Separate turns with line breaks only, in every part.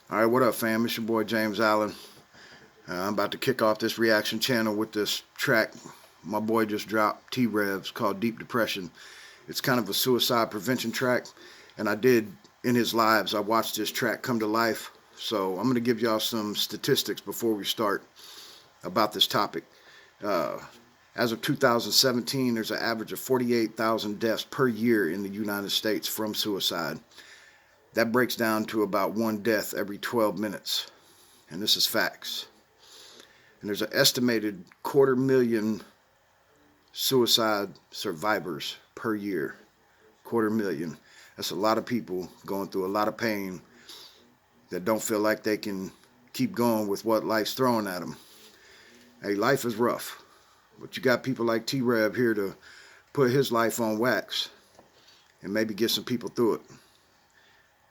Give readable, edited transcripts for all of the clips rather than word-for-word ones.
All right, what up, fam? It's your boy James Allen. I'm about to kick off this reaction channel with this track my boy just dropped, T-Rev. It's called Deep Depression. It's kind of a suicide prevention track, and I did, in his lives, I watched this track come to life. So I'm going to give y'all some statistics before we start about this topic. Uh, as of 2017, there's an average of 48,000 deaths per year in the United States from suicide. That breaks down to about one death every 12 minutes. And this is facts. And there's an estimated 250,000 suicide survivors per year. 250,000. That's a lot of people going through a lot of pain that don't feel like they can keep going with what life's throwing at them. Hey, life is rough. But you got people like T-Rev here to put his life on wax and maybe get some people through it.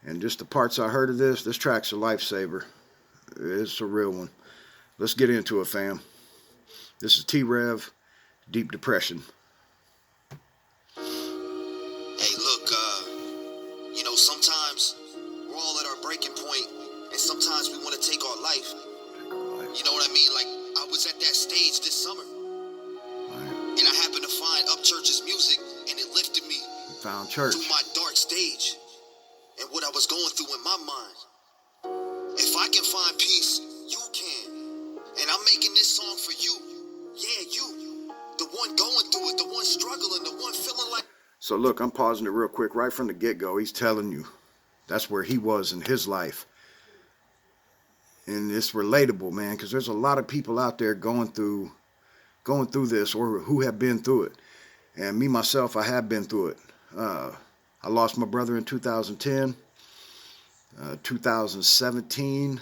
And just the parts I heard of this track's a lifesaver. It's a real one. Let's get into it, fam. This is T-Rev, Deep Depression.
Hey, look, sometimes we're all at our breaking point, and sometimes we want to take our life. You know what I mean? Like, I was at that stage this summer, and I happened to find Upchurch's music, and it lifted me
Found church
through my dark stage and what I was going through in my mind. If I can find peace, you can. And I'm making this song for you. Yeah, you. The one going through it, the one struggling, the one feeling like...
So look, I'm pausing it real quick. Right from the get-go, he's telling you that's where he was in his life. And it's relatable, man, because there's a lot of people out there going through this, or who have been through it. And me, myself, I have been through it. I lost my brother in 2010. 2017,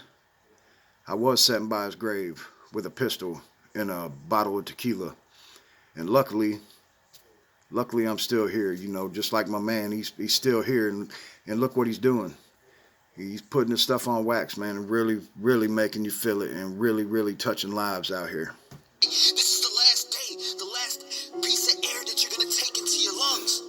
I was sitting by his grave with a pistol and a bottle of tequila. And luckily I'm still here, just like my man, he's still here, and look what he's doing. He's putting his stuff on wax, man, and really making you feel it, and really touching lives out here.
This is the last day, the last piece of air that you're gonna take into your lungs.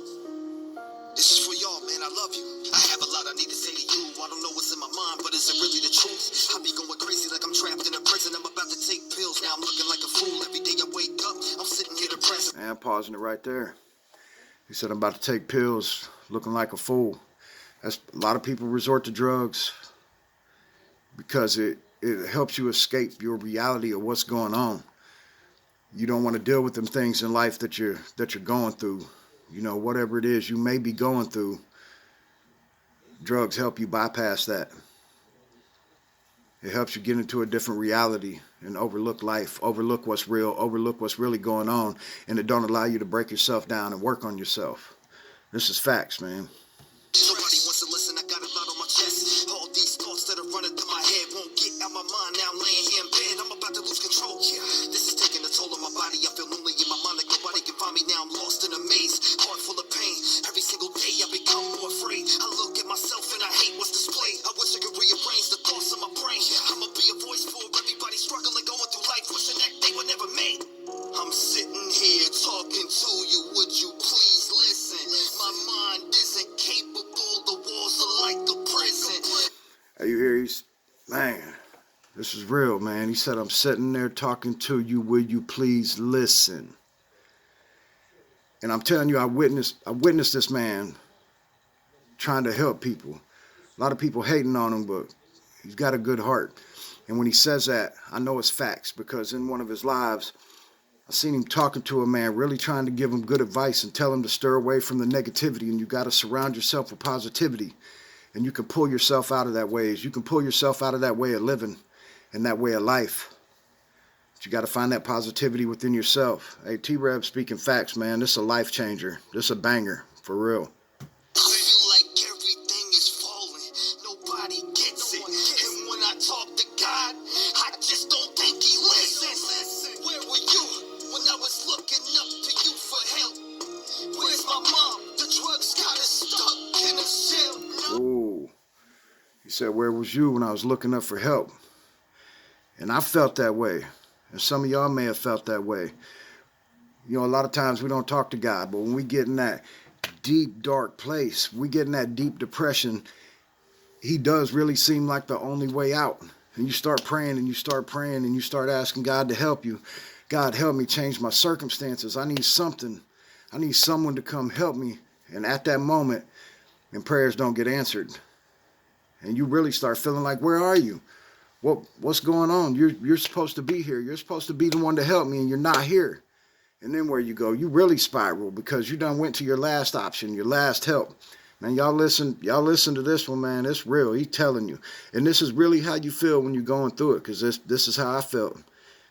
This is for y'all, man. I love you. I have a lot I need to say to you. I don't know what's in my mind, but is it really the truth? I be going crazy like I'm trapped in a prison. I'm about to take pills. Now I'm looking like a fool. Every day I wake up, I'm sitting here depressed.
And I'm pausing it right there. He said, I'm about to take pills, looking like a fool. That's, a lot of people resort to drugs because it helps you escape your reality of what's going on. You don't want to deal with them things in life that you're going through. Whatever it is you may be going through, drugs help you bypass that. It helps you get into a different reality and overlook life, overlook what's real, overlook what's really going on, and it don't allow you to break yourself down and work on yourself. This is facts, man.
Nobody wants to listen, I got a lot on my chest. All these thoughts that are running through my head won't get out my mind. Now I'm laying here in bed, I'm about to lose control. Yeah, this is taking a toll on my body. I feel lonely in my mind, like nobody can find me. Now I'm lost in a maze, heart full of pain. Every single day I become more afraid. I look at myself and I hate what's displayed. I wish I could rearrange the thoughts in my brain. I'ma be a voice for everybody struggling, going through life, wishing that they were never made. I'm sitting here talking to you, would you please listen? My mind isn't capable, the walls are like a prison.
Hey, you hear? Man, this is real, man. He said, I'm sitting there talking to you, will you please listen? And I'm telling you, I witnessed this man trying to help people. A lot of people hating on him, but he's got a good heart. And when he says that, I know it's facts, because in one of his lives, I seen him talking to a man, really trying to give him good advice and tell him to stir away from the negativity, and you got to surround yourself with positivity, and you can pull yourself out of that ways. You can pull yourself out of that way of living and that way of life. But you got to find that positivity within yourself. Hey, T-Rev speaking facts, man. This is a life changer. This is a banger, for real.
I feel like everything is falling, nobody gets it. And when I talk to God, I just don't think he listens. Where were you when I was looking up to you for help? Where's my mom? The drugs got us stuck in a cell.
Ooh. He said, where was you when I was looking up for help? And I felt that way. And some of y'all may have felt that way. A lot of times we don't talk to God, but when we get in that deep, dark place, we get in that deep depression, he does really seem like the only way out. And you start praying and you start praying and you start asking God to help you. God, help me change my circumstances. I need something. I need someone to come help me. And at that moment, and prayers don't get answered. And you really start feeling like, where are you? What's going on? You're supposed to be here. You're supposed to be the one to help me, and you're not here. And then where you go, you really spiral because you done went to your last option, your last help. Man, y'all listen to this one, man. It's real. He's telling you. And this is really how you feel when you're going through it, because this is how I felt.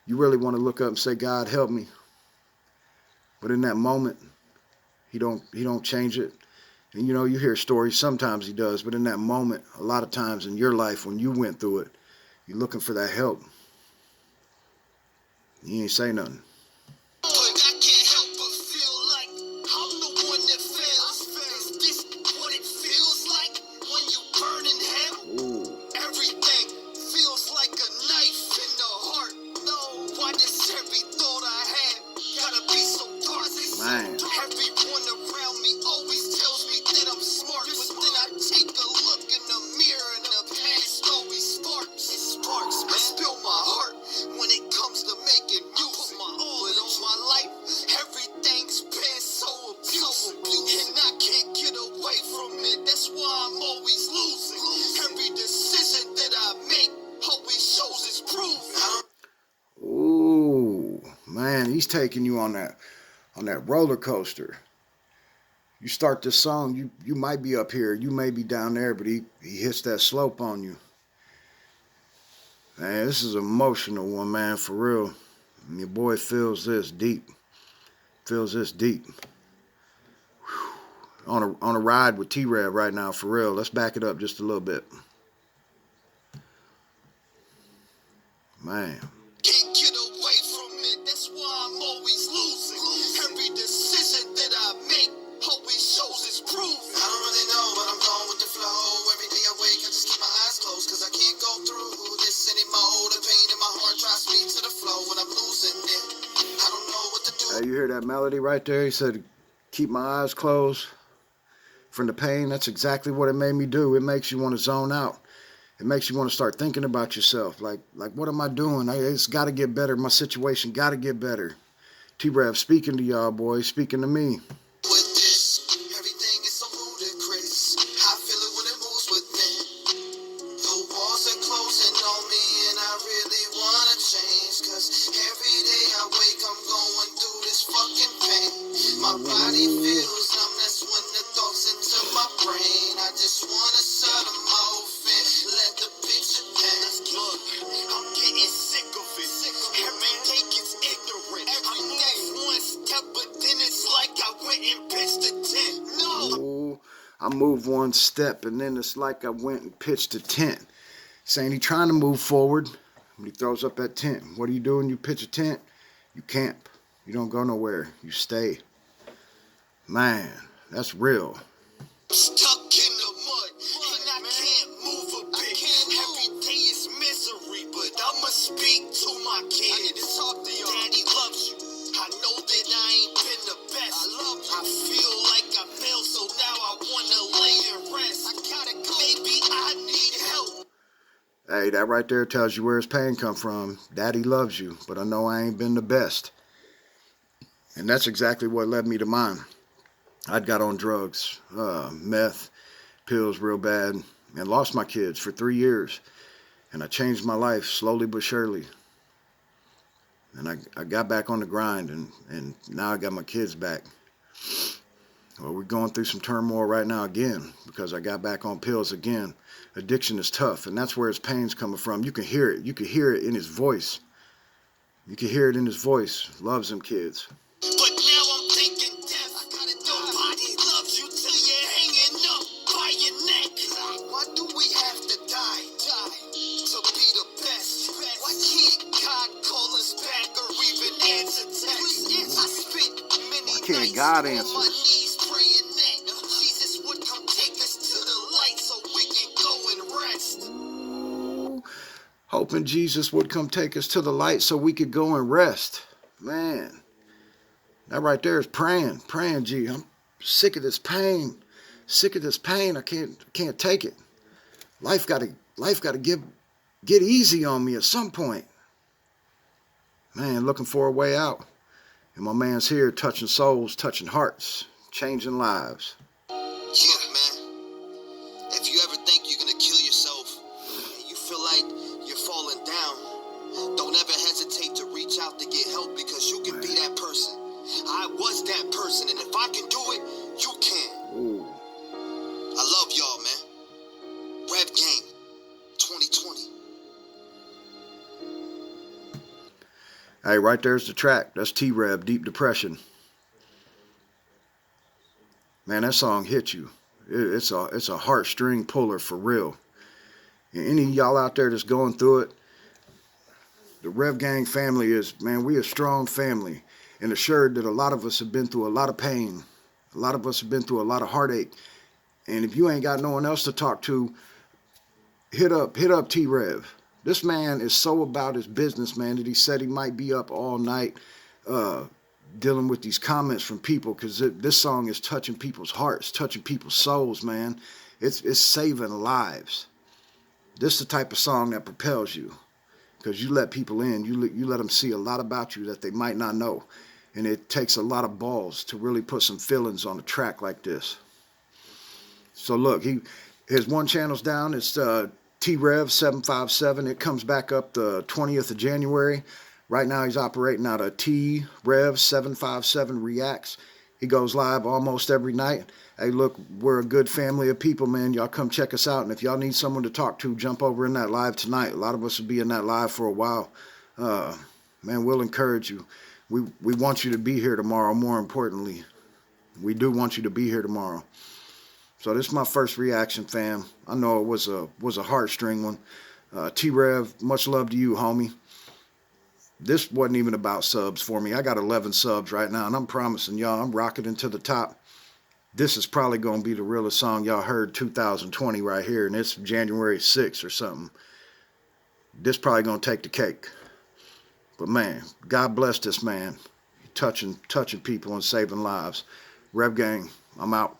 You really want to look up and say, God, help me. But in that moment, he don't change it. And you hear stories, sometimes he does, but in that moment, a lot of times in your life when you went through it, you're looking for that help. You ain't say nothing.
But I can't help but feel like I'm the one that fails. Is this what it feels like when you burn in hell?
Ooh.
Everything feels like a knife in the heart. No, why does every thought I had gotta be so dark?
Man.
Everyone around me always tells me that I'm smart, but then I take a look in the mirror and the past always sparks. It sparks, I spill my heart when it comes to making music. But all my life, everything's been so abusive, and I can't get away from it. That's why I'm always losing. Every decision that I make always shows its proof.
Ooh, man, he's taking you on that roller coaster. You start this song, you might be up here, you may be down there, but he hits that slope on you. Man, this is an emotional one, man, for real. And your boy feels this deep. Feels this deep. Whew. On a ride with T-Rev right now, for real. Let's back it up just a little bit. Man.
Can't get away from it, that's why I'm always losing. Every decision that I make always shows its proof. I don't really know, but I'm going with the flow. Every day I wake, I just keep my eyes closed, cause I can't go through this anymore. The pain in my heart drives me to the flow when I'm losing it. I don't know what to do.
Hey, you hear that melody right there? He said, keep my eyes closed from the pain. That's exactly what it made me do. It makes you want to zone out. It makes you want to start thinking about yourself. Like what am I doing? It's got to get better. My situation got to get better. T-Rev speaking to y'all, boys. Speaking to me.
With this, everything is so ludicrous. I feel it when it moves with me. The walls are closing on me and I really wanna change. Cause every day I wake, I'm going through this fucking pain. My body feels numb, that's when the thoughts enter my brain. I just wanna shut them off and let the picture paint. Look, I'm getting sick of it. Every day gets ignorant. Every day one step, but then it's like I went and pitched a tent. No!
Ooh, I move one step, and then it's like I went and pitched a tent. Saying he trying to move forward, but he throws up that tent. What do you do when you pitch a tent? You camp. You don't go nowhere. You stay. Man, that's real.
Stuck in the mud, and I can't move a bit. Every day is misery, but I'ma speak to my kids. I need to talk to y'all. Daddy loves you. I know that I ain't been the best. I feel like I failed, so now I wanna lay and rest. I gotta go. Maybe I need help.
Hey, that right there tells you where his pain come from. Daddy loves you, but I know I ain't been the best. And that's exactly what led me to mine. I'd got on drugs, meth, pills real bad, and lost my kids for 3 years. And I changed my life slowly but surely. And I got back on the grind, and now I got my kids back. Well, we're going through some turmoil right now again because I got back on pills again. Addiction is tough, and that's where his pain's coming from. You can hear it. You can hear it in his voice. You can hear it in his voice. Loves them kids.
But now I'm thinking death. Nobody loves you till you're hanging up by your neck. Why do we have to die to be the best? Why can't God call us back or even answer texts? I spent many nights
God
on
answer?
my knees praying that Jesus would come take us to the light so we can go and rest.
Ooh, hoping Jesus would come take us to the light so we could go and rest. Man, that right there is praying, G. I'm sick of this pain. Sick of this pain. I can't take it. Life gotta get easy on me at some point. Man, looking for a way out. And my man's here touching souls, touching hearts, changing lives.
Yeah, man. If you ever think you're gonna kill yourself, and you feel like you're falling down, don't ever hesitate to reach out to get help, because you can be that person. I was that person, and if I can do it, you can.
Ooh.
I love y'all, man. Rev Gang 2020.
Hey, right there's the track. That's T-Rev, Deep Depression. Man, that song hit you. It's a heartstring puller for real. And any of y'all out there that's going through it, the Rev Gang family is, man, we a strong family. And assured that a lot of us have been through a lot of pain. A lot of us have been through a lot of heartache. And if you ain't got no one else to talk to, hit up T-Rev. This man is so about his business, man, that he said he might be up all night dealing with these comments from people, because this song is touching people's hearts, touching people's souls, man. It's saving lives. This is the type of song that propels you, because you let people in. You let them see a lot about you that they might not know. And it takes a lot of balls to really put some feelings on a track like this. So look, his one channel's down. It's T-Rev 757. It comes back up the 20th of January. Right now he's operating out of T-Rev 757 Reacts. He goes live almost every night. Hey, look, we're a good family of people, man. Y'all come check us out. And if y'all need someone to talk to, jump over in that live tonight. A lot of us will be in that live for a while. Man, we'll encourage you. We want you to be here tomorrow, more importantly. We do want you to be here tomorrow. So this is my first reaction, fam. I know it was a heartstring one. T-Rev, much love to you, homie. This wasn't even about subs for me. I got 11 subs right now, and I'm promising y'all, I'm rocketing to the top. This is probably going to be the realest song y'all heard 2020 right here, and it's January 6th or something. This probably going to take the cake. But man, God bless this man. Touching people and saving lives. Rev Gang, I'm out.